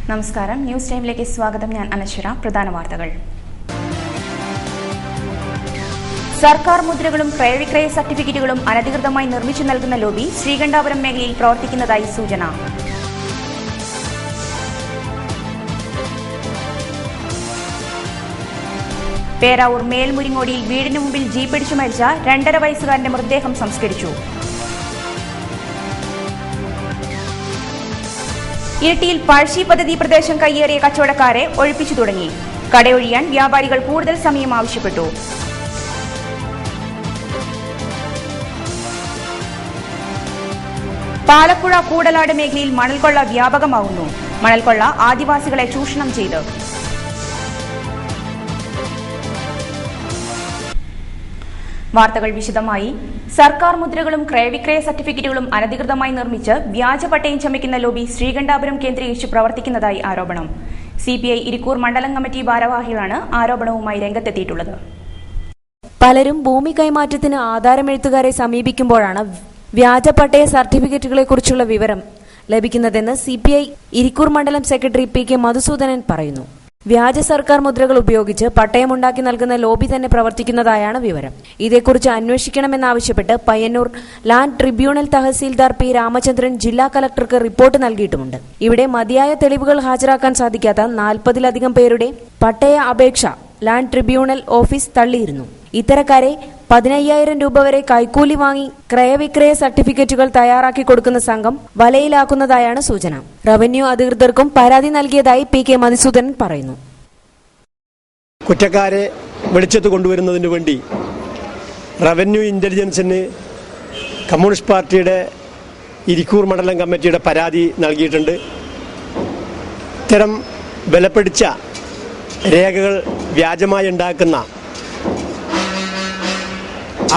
നമസ്കാരം, ന്യൂസ് ടൈമിലേക്ക് സ്വാഗതം. ഞാൻ അനശ്വര. പ്രധാന വാർത്തകൾ. സർക്കാർ മുദ്രകളും ക്രയവിക്രയ സർട്ടിഫിക്കറ്റുകളും അനധികൃതമായി നിർമ്മിച്ചു നൽകുന്ന ലോബി ശ്രീകണ്ഠാപുരം മേഖലയിൽ പ്രവർത്തിക്കുന്നതായി സൂചന. പേരാവൂർ മേൽമുരിങ്ങോടിയിൽ വീടിന് മുമ്പിൽ ജീപ്പിടിച്ചു മരിച്ച 2.5 വയസ്സുകാരന്റെ മൃതദേഹം സംസ്കരിച്ചു. ഇരിട്ടിയിൽ പഴശ്ശി പദ്ധതി പ്രദേശം കയ്യേറിയ കച്ചവടക്കാരെ ഒഴിപ്പിച്ചു തുടങ്ങി. കടയൊഴിയാൻ വ്യാപാരികൾ കൂടുതൽ സമയം ആവശ്യപ്പെട്ടു. പാലപ്പുഴ കൂടലാട് മേഖലയിൽ മണൽക്കൊള്ള വ്യാപകമാകുന്നു. മണൽക്കൊള്ള ആദിവാസികളെ ചൂഷണം ചെയ്ത്. വാർത്തകൾ വിശദമായി. സർക്കാർ മുദ്രകളും ക്രയവിക്രയ സർട്ടിഫിക്കറ്റുകളും അനധികൃതമായി നിർമ്മിച്ച് വ്യാജ പട്ടയം ചമയ്ക്കുന്ന ലോബി ശ്രീകണ്ഠാപുരം കേന്ദ്രീകരിച്ച് പ്രവർത്തിക്കുന്നതായി ആരോപണം. CPI ഇരിക്കൂർ മണ്ഡലം കമ്മിറ്റി ഭാരവാഹികളാണ് ആരോപണവുമായി രംഗത്തെത്തിയിട്ടുള്ളത്. പലരും ഭൂമി കൈമാറ്റത്തിന് ആധാരമെഴുത്തുകാരെ സമീപിക്കുമ്പോഴാണ് വ്യാജ പട്ടയ സർട്ടിഫിക്കറ്റുകളെക്കുറിച്ചുള്ള വിവരം ലഭിക്കുന്നതെന്ന് CPI ഇരിക്കൂർ മണ്ഡലം സെക്രട്ടറി PK മധുസൂദനൻ പറയുന്നു. വ്യാജ സർക്കാർ മുദ്രകൾ ഉപയോഗിച്ച് പട്ടയമുണ്ടാക്കി നൽകുന്ന ലോബി തന്നെ പ്രവർത്തിക്കുന്നതായാണ് വിവരം. ഇതേക്കുറിച്ച് അന്വേഷിക്കണമെന്നാവശ്യപ്പെട്ട് Payyanur land tribunal tahsildar P. Ramachandran ജില്ലാ കലക്ടർക്ക് റിപ്പോർട്ട് നൽകിയിട്ടുമുണ്ട്. ഇവിടെ മതിയായ തെളിവുകൾ ഹാജരാക്കാൻ സാധിക്കാത്ത 40-ലധികം പേരുടെ പട്ടയ അപേക്ഷ ലാൻഡ് ട്രിബ്യൂണൽ ഓഫീസ് തള്ളിയിരുന്നു. ഇത്തരക്കാരെ 15,000 രൂപ വരെ കൈക്കൂലി വാങ്ങി ക്രയവിക്രയ സർട്ടിഫിക്കറ്റുകൾ തയ്യാറാക്കി കൊടുക്കുന്ന സംഘം വലയിലാക്കുന്നതായാണ് സൂചന. റവന്യൂ അധികൃതർക്കും പരാതി നൽകിയതായി PK മധുസൂദനൻ പറയുന്നു. കുറ്റക്കാരെ വെളിച്ചത്ത് കൊണ്ടുവരുന്നതിന് വേണ്ടി റവന്യൂ ഇന്റലിജൻസിന് കമ്മ്യൂണിസ്റ്റ് പാർട്ടിയുടെ ഇരിക്കൂർ മണ്ഡലം കമ്മിറ്റിയുടെ പരാതി നൽകിയിട്ടുണ്ട്. ഇത്തരം ബലപ്പിടിച്ച രേഖകൾ വ്യാജമായി ഉണ്ടാക്കുന്ന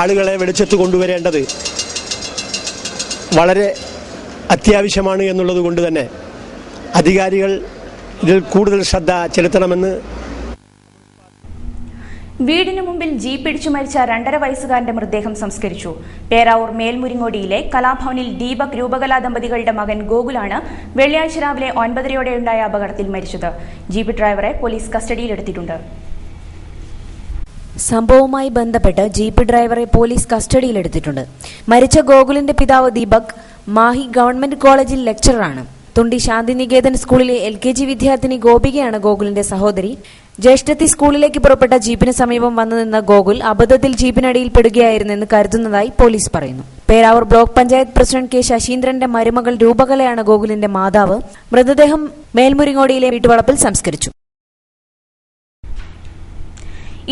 ആളുകളെ വെളിച്ചത്ത് കൊണ്ടുവരേണ്ടത് വളരെ അത്യാവശ്യമാണ് എന്നുള്ളത് കൊണ്ട് തന്നെ അധികാരികൾ ഇതിൽ കൂടുതൽ ശ്രദ്ധ ചെലുത്തണമെന്ന്. വീടിനു മുമ്പിൽ ജീപ്പിടിച്ചു മരിച്ച 2.5 വയസ്സുകാരന്റെ മൃതദേഹം സംസ്കരിച്ചു. പേരാവൂർ മേൽമുരിങ്ങോടിയിലെ കലാഭവനിൽ ദീപക് രൂപകലാ ദമ്പതികളുടെ മകൻ ഗോകുലാണ് വെള്ളിയാഴ്ച രാവിലെ 9:30 അപകടത്തിൽ മരിച്ചത്. ജീപ്പ് ഡ്രൈവറെ പോലീസ് കസ്റ്റഡിയിലെടുത്തിട്ടുണ്ട്. സംഭവവുമായി ബന്ധപ്പെട്ട് ജീപ്പ് ഡ്രൈവറെ പോലീസ് കസ്റ്റഡിയിലെടുത്തിട്ടുണ്ട്. മരിച്ച ഗോകുലിന്റെ പിതാവ് ദീപക് മാഹി ഗവൺമെന്റ് കോളേജിൽ ലെക്ചററാണ്. തുണ്ടി ശാന്തിനികേതൻ സ്കൂളിലെ LKG വിദ്യാർത്ഥിനി ഗോപികയാണ് ഗോകുലിന്റെ സഹോദരി. ജ്യേഷ്ഠത്തി സ്കൂളിലേക്ക് പുറപ്പെട്ട ജീപ്പിന് സമീപം വന്നു നിന്ന ഗോകുൽ അബദ്ധത്തിൽ ജീപ്പിനടിയിൽ പെടുകയായിരുന്നെന്ന് കരുതുന്നതായി പോലീസ് പറയുന്നു. Peravoor block panchayat president K. ശശീന്ദ്രന്റെ മരുമകൾ രൂപകലയാണ് ഗോകുലിന്റെ മാതാവ്. മൃതദേഹം മേൽമുരിങ്ങോടിയിലെ വീട്ടുവളപ്പിൽ സംസ്കരിച്ചു.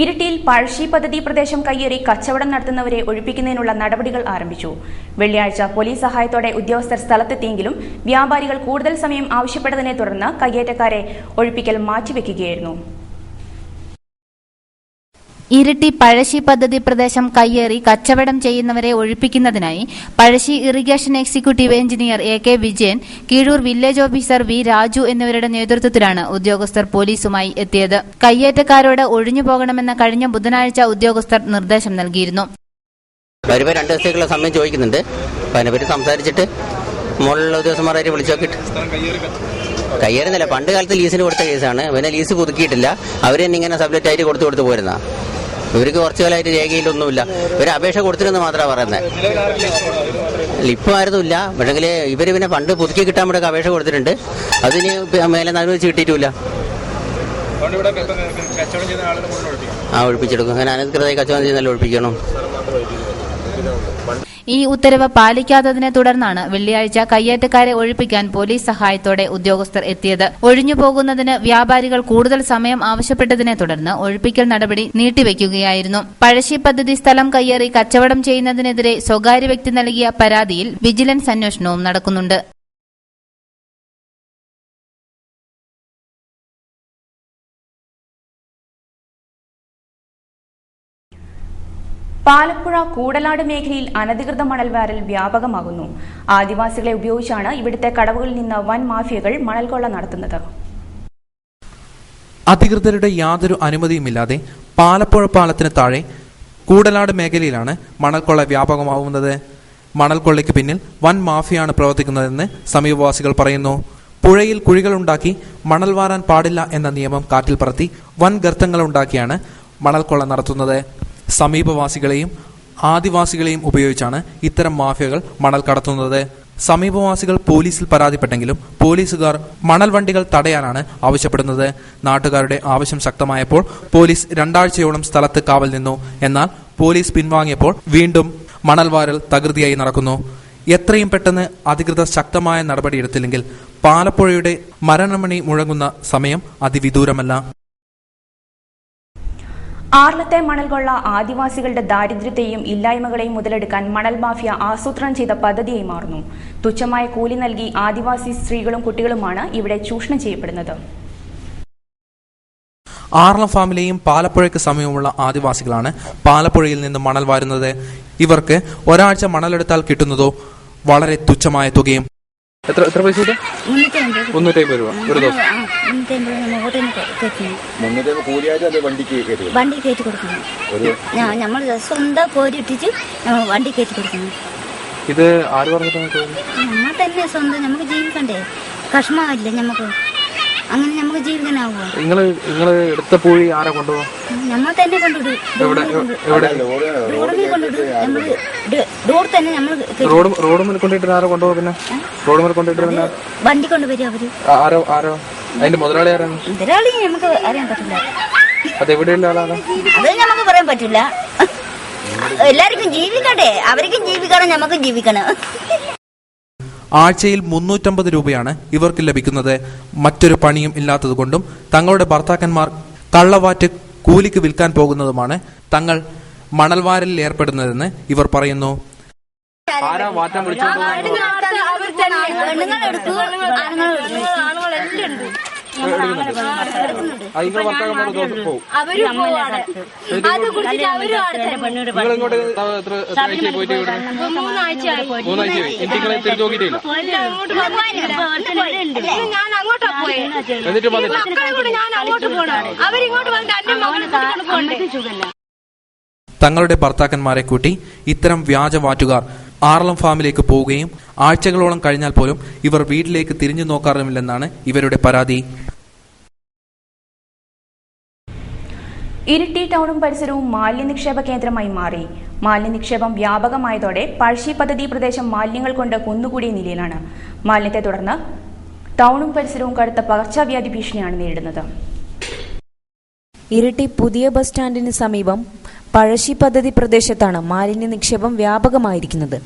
ഇരിട്ടിയിൽ പഴശ്ശി പദ്ധതി പ്രദേശം കയ്യേറി കച്ചവടം നടത്തുന്നവരെ ഒഴിപ്പിക്കുന്നതിനുള്ള നടപടികൾ ആരംഭിച്ചു. വെള്ളിയാഴ്ച പോലീസ് സഹായത്തോടെ ഉദ്യോഗസ്ഥർ സ്ഥലത്തെത്തിയെങ്കിലും വ്യാപാരികൾ കൂടുതൽ സമയം ആവശ്യപ്പെട്ടതിനെ തുടർന്ന് കയ്യേറ്റക്കാരെ ഒഴിപ്പിക്കൽ മാറ്റിവെക്കുകയായിരുന്നു. ഇരിട്ടി പഴശ്ശി പദ്ധതി പ്രദേശം കയ്യേറി കച്ചവടം ചെയ്യുന്നവരെ ഒഴിപ്പിക്കുന്നതിനായി Pazhassi irrigation executive engineer AK Vijayan, Keezhur village officer V. Raju എന്നിവരുടെ നേതൃത്വത്തിലാണ് ഉദ്യോഗസ്ഥർ പോലീസുമായി എത്തിയത്. കയ്യേറ്റക്കാരോട് ഒഴിഞ്ഞു പോകണമെന്ന കഴിഞ്ഞ ബുധനാഴ്ച ഉദ്യോഗസ്ഥർ നിർദ്ദേശം നൽകിയിരുന്നു. 2 ദിവസത്തേക്കുള്ള സമയം ചോദിക്കുന്നുണ്ട്. അതിനെപ്പറ്റി സംസാരിച്ചിട്ട് മുകളിലുള്ള ഉദ്യോഗസ്ഥന്മാരെ വിളിച്ചു നോക്കിയിട്ട് കയ്യേറുന്നില്ല. പണ്ട് കാലത്ത് ലീസിന് കൊടുത്ത കേസാണ്. പിന്നെ ലീസ് പുതുക്കിയിട്ടില്ല. അവർ തന്നെ ഇങ്ങനെ സബ്ജക്റ്റ് ആയിട്ട് കൊടുത്തു പോരുന്ന. ഇവർക്ക് കുറച്ചു കാലമായിട്ട് രേഖയിലൊന്നുമില്ല. ഇവര് അപേക്ഷ കൊടുത്തിരുന്ന് മാത്രമാണ് പറയുന്നത്. ഇപ്പം ആയിരുന്നില്ല. പക്ഷെങ്കിൽ ഇവർ പിന്നെ പണ്ട് പുതുക്കി കിട്ടാൻ വേണ്ടി അപേക്ഷ കൊടുത്തിട്ടുണ്ട്. അതിന് മേലെ അനുവദിച്ച് കിട്ടിയിട്ടില്ല. ഒഴിപ്പിച്ചെടുക്കും. അങ്ങനെ അനധികൃതമായി കച്ചവടം ചെയ്യുന്നതിൽ ഒഴിപ്പിക്കണം. ഈ ഉത്തരവ് പാലിക്കാത്തതിനെ തുടർന്നാണ് വെള്ളിയാഴ്ച കയ്യേറ്റക്കാരെ ഒഴിപ്പിക്കാൻ പോലീസ് സഹായത്തോടെ ഉദ്യോഗസ്ഥർ എത്തിയത്. ഒഴിഞ്ഞുപോകുന്നതിന് വ്യാപാരികൾ കൂടുതൽ സമയം ആവശ്യപ്പെട്ടതിനെ തുടർന്ന് ഒഴിപ്പിക്കൽ നടപടി നീട്ടിവെക്കുകയായിരുന്നു. പഴശ്ശി പദ്ധതി സ്ഥലം കയ്യേറി കച്ചവടം ചെയ്യുന്നതിനെതിരെ സ്വകാര്യ വ്യക്തി നൽകിയ പരാതിയിൽ വിജിലൻസ് അന്വേഷണവും നടക്കുന്നുണ്ട്. പാലപ്പുഴ കൂടലാട് മേഖലയിൽ അനധികൃത മണൽവാരൽ വ്യാപകമാകുന്നു. ആദിവാസികളെ ഉപയോഗിച്ചാണ് ഇവിടുത്തെ കടവുകളിൽ നിന്ന് വൻ മാഫിയകൾ മണൽക്കൊള്ള നടത്തുന്നത്. അധികൃതരുടെ യാതൊരു അനുമതിയുമില്ലാതെ പാലപ്പുഴ പാലത്തിന് താഴെ കൂടലാട് മേഖലയിലാണ് മണൽക്കൊള്ള വ്യാപകമാവുന്നത്. മണൽക്കൊള്ളയ്ക്ക് പിന്നിൽ വൻ മാഫിയാണ് പ്രവർത്തിക്കുന്നതെന്ന് സമീപവാസികൾ പറയുന്നു. പുഴയിൽ കുഴികളുണ്ടാക്കി മണൽ വാരാൻ പാടില്ല എന്ന നിയമം കാറ്റിൽ പറത്തി വൻ ഗർത്തങ്ങളുണ്ടാക്കിയാണ് മണൽക്കൊള്ള നടത്തുന്നത്. സമീപവാസികളെയും ആദിവാസികളെയും ഉപയോഗിച്ചാണ് ഇത്തരം മാഫിയകൾ മണൽ കടത്തുന്നത്. സമീപവാസികൾ പോലീസിൽ പരാതിപ്പെട്ടെങ്കിലും പോലീസുകാർ മണൽ വണ്ടികൾ തടയാനാണ് ആവശ്യപ്പെടുന്നത്. നാട്ടുകാരുടെ ആവശ്യം ശക്തമായപ്പോൾ പോലീസ് 2 ആഴ്ചയോളം സ്ഥലത്ത് കാവൽ നിന്നു. എന്നാൽ പോലീസ് പിൻവാങ്ങിയപ്പോൾ വീണ്ടും മണൽവാരൽ തകൃതിയായി നടക്കുന്നു. എത്രയും പെട്ടെന്ന് അധികൃതർ ശക്തമായ നടപടിയെടുത്തില്ലെങ്കിൽ പാലപ്പുഴയുടെ മരണമണി മുഴങ്ങുന്ന സമയം അതിവിദൂരമല്ല. ആർലത്തെ മണൽകൊള്ള ആദിവാസികളുടെ ദാരിദ്ര്യത്തെയും ഇല്ലായ്മകളെയും മുതലെടുക്കാൻ മണൽ മാഫിയ ആസൂത്രണം ചെയ്ത പദ്ധതിയായി മാറുന്നു. തുച്ഛമായ കൂലി നൽകി ആദിവാസി സ്ത്രീകളും കുട്ടികളുമാണ് ഇവിടെ ചൂഷണം ചെയ്യപ്പെടുന്നത്. ആർളം ഫാമിലെയും പാലപ്പുഴയ്ക്ക് സമീപമുള്ള ആദിവാസികളാണ് പാലപ്പുഴയിൽ നിന്ന് മണൽ വാരുന്നത്. ഇവർക്ക് ഒരാഴ്ച മണലെടുത്താൽ കിട്ടുന്നതോ വളരെ തുച്ഛമായ തുകയും. എത്ര പൈസ? 350 രൂപ ഒരു ദിവസം. വണ്ടി കയറ്റി കൊടുക്കുന്നു. നമ്മൾ സ്വന്തം കോരിട്ടിട്ട് വണ്ടി കയറ്റി കൊടുക്കുന്നു. ഇത് ആര് പറഞ്ഞിട്ട്? നമ്മൾ തന്നെ സ്വന്തം. നമുക്ക് ജീവിക്കണ്ടേ? കഷ്മമില്ല നമുക്ക്. അങ്ങനെ നമുക്ക് ജീവിക്കാനാവുമോ? നിങ്ങള് എടുത്ത പൂഴി ആരാ കൊണ്ടുപോകും? നമ്മൾ തന്നെ കൊണ്ടുവിടും. റോഡ് മേൽ കൊണ്ടിട്ട് ആരോ കൊണ്ടുപോകും? പിന്നെ റോഡ് മേൽ കൊണ്ടിട്ട് പിന്നെ വണ്ടി കൊണ്ടുവരും അവര്. ആരോ അതിന്റെ മുതലാളി ആരാണ്? മുതലാളി നമുക്ക് അറിയാൻ പറ്റില്ല. അതെവിടെയുള്ള ആളാണ്? അത് നമുക്ക് പറയാൻ പറ്റില്ല. എല്ലാവർക്കും ജീവിക്കണ്ടേ? അവർക്കും ജീവിക്കണം, നമുക്കും ജീവിക്കണം. ആഴ്ചയിൽ 350 രൂപയാണ് ഇവർക്ക് ലഭിക്കുന്നത്. മറ്റൊരു പണിയും ഇല്ലാത്തതുകൊണ്ടും തങ്ങളുടെ ഭർത്താക്കന്മാർ കള്ളവാറ്റ് കൂലിക്ക് വിൽക്കാൻ പോകുന്നതുമാണ് തങ്ങൾ മണൽവാരലിൽ ഏർപ്പെടുന്നതെന്ന് ഇവർ പറയുന്നു. ആരാ വാറ്റം വിളിച്ചോണ്ട് തങ്ങളുടെ ഭർത്താക്കന്മാരെ കൂട്ടി ഇത്തരം വ്യാജവാറ്റുകാർ ആർളം ഫാമിലേക്ക് പോവുകയും ആഴ്ചകളോളം കഴിഞ്ഞാൽ പോലും ഇവർ വീട്ടിലേക്ക് തിരിഞ്ഞു നോക്കാറുമില്ലെന്നാണ് ഇവരുടെ പരാതി. ഇരിട്ടി ടൗണും പരിസരവും മാലിന്യനിക്ഷേപ കേന്ദ്രമായി മാറി. മാലിന്യനിക്ഷേപം വ്യാപകമായതോടെ പഴശ്ശി പദ്ധതി പ്രദേശം മാലിന്യങ്ങൾ കൊണ്ട് കുന്നുകൂടിയ നിലയിലാണ്. മാലിന്യത്തെ തുടർന്ന് ടൗണും പരിസരവും കടുത്ത പകർച്ചവ്യാധി ഭീഷണിയാണ് നേരിടുന്നത്. ഇരിട്ടി പുതിയ ബസ് സ്റ്റാൻഡിന് സമീപം പഴശ്ശി പദ്ധതി പ്രദേശത്താണ് മാലിന്യ നിക്ഷേപം വ്യാപകമായിരിക്കുന്നത്.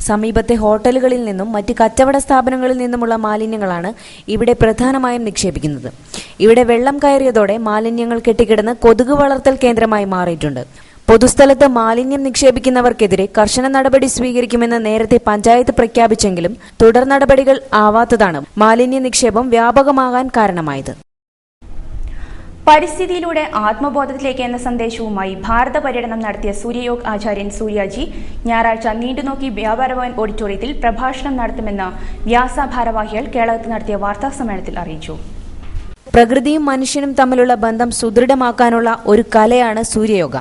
സമീപത്തെ ഹോട്ടലുകളിൽ നിന്നും മറ്റ് കച്ചവട സ്ഥാപനങ്ങളിൽ നിന്നുമുള്ള മാലിന്യങ്ങളാണ് ഇവിടെ പ്രധാനമായും നിക്ഷേപിക്കുന്നത്. ഇവിടെ വെള്ളം കയറിയതോടെ മാലിന്യങ്ങൾ കെട്ടിക്കിടന്ന് കൊതുക് വളർത്തൽ കേന്ദ്രമായി മാറിയിട്ടുണ്ട്. പൊതുസ്ഥലത്ത് മാലിന്യം നിക്ഷേപിക്കുന്നവർക്കെതിരെ കർശന നടപടി സ്വീകരിക്കുമെന്ന് നേരത്തെ പഞ്ചായത്ത് പ്രഖ്യാപിച്ചെങ്കിലും തുടർ നടപടികൾ ആവാത്തതാണ് മാലിന്യ നിക്ഷേപം വ്യാപകമാകാൻ കാരണമായത്. പരിസ്ഥിതിയിലൂടെ ആത്മബോധത്തിലേക്ക് എന്ന സന്ദേശവുമായി ഭാരത പര്യടനം നടത്തിയ സൂര്യയോഗ് ആചാര്യൻ സൂര്യാജി ഞായറാഴ്ച നീണ്ടുനോക്കി വ്യാപാരഭവൻ ഓഡിറ്റോറിയത്തിൽ പ്രഭാഷണം നടത്തുമെന്ന് വ്യാസ ഭാരവാഹികൾ കേരളത്തിൽ നടത്തിയ വാർത്താസമ്മേളനത്തിൽ അറിയിച്ചു. പ്രകൃതിയും മനുഷ്യനും തമ്മിലുള്ള ബന്ധം സുദൃഢമാക്കാനുള്ള ഒരു കലയാണ് സൂര്യയോഗ.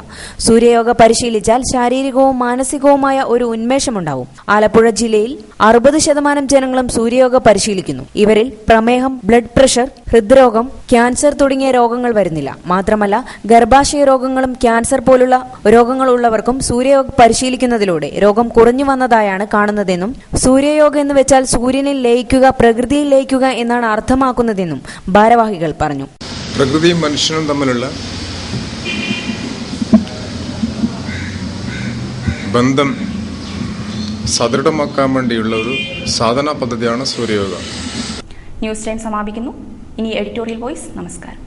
സൂര്യയോഗ പരിശീലിച്ചാൽ ശാരീരികവും മാനസികവുമായ ഒരു ഉന്മേഷമുണ്ടാവും. ആലപ്പുഴ ജില്ലയിൽ 60% ജനങ്ങളും സൂര്യയോഗ പരിശീലിക്കുന്നു. ഇവരിൽ പ്രമേഹം, ബ്ലഡ് പ്രഷർ, ഹൃദ്രോഗം, ക്യാൻസർ തുടങ്ങിയ രോഗങ്ങൾ വരുന്നില്ല. മാത്രമല്ല ഗർഭാശയ രോഗങ്ങളും ക്യാൻസർ പോലുള്ള രോഗങ്ങളുള്ളവർക്കും സൂര്യയോഗ പരിശീലിക്കുന്നതിലൂടെ രോഗം കുറഞ്ഞു വന്നതായാണ് കാണുന്നതെന്നും സൂര്യയോഗ എന്ന് വെച്ചാൽ സൂര്യനിൽ ലയിക്കുക, പ്രകൃതിയിൽ ലയിക്കുക എന്നാണ് അർത്ഥമാക്കുന്നതെന്നും ഭാരവാഹികൾ പറഞ്ഞു. പ്രകൃതിയും മനുഷ്യനും തമ്മിലുള്ള ബന്ധം സദൃഢമാക്കാൻ വേണ്ടിയുള്ള ഒരു സാധനാ പദ്ധതിയാണ് സൂര്യയോഗ. ന്യൂസ് ടൈം സമാപിക്കുന്നു. ഇനി എഡിറ്റോറിയൽ വോയിസ്. നമസ്കാരം.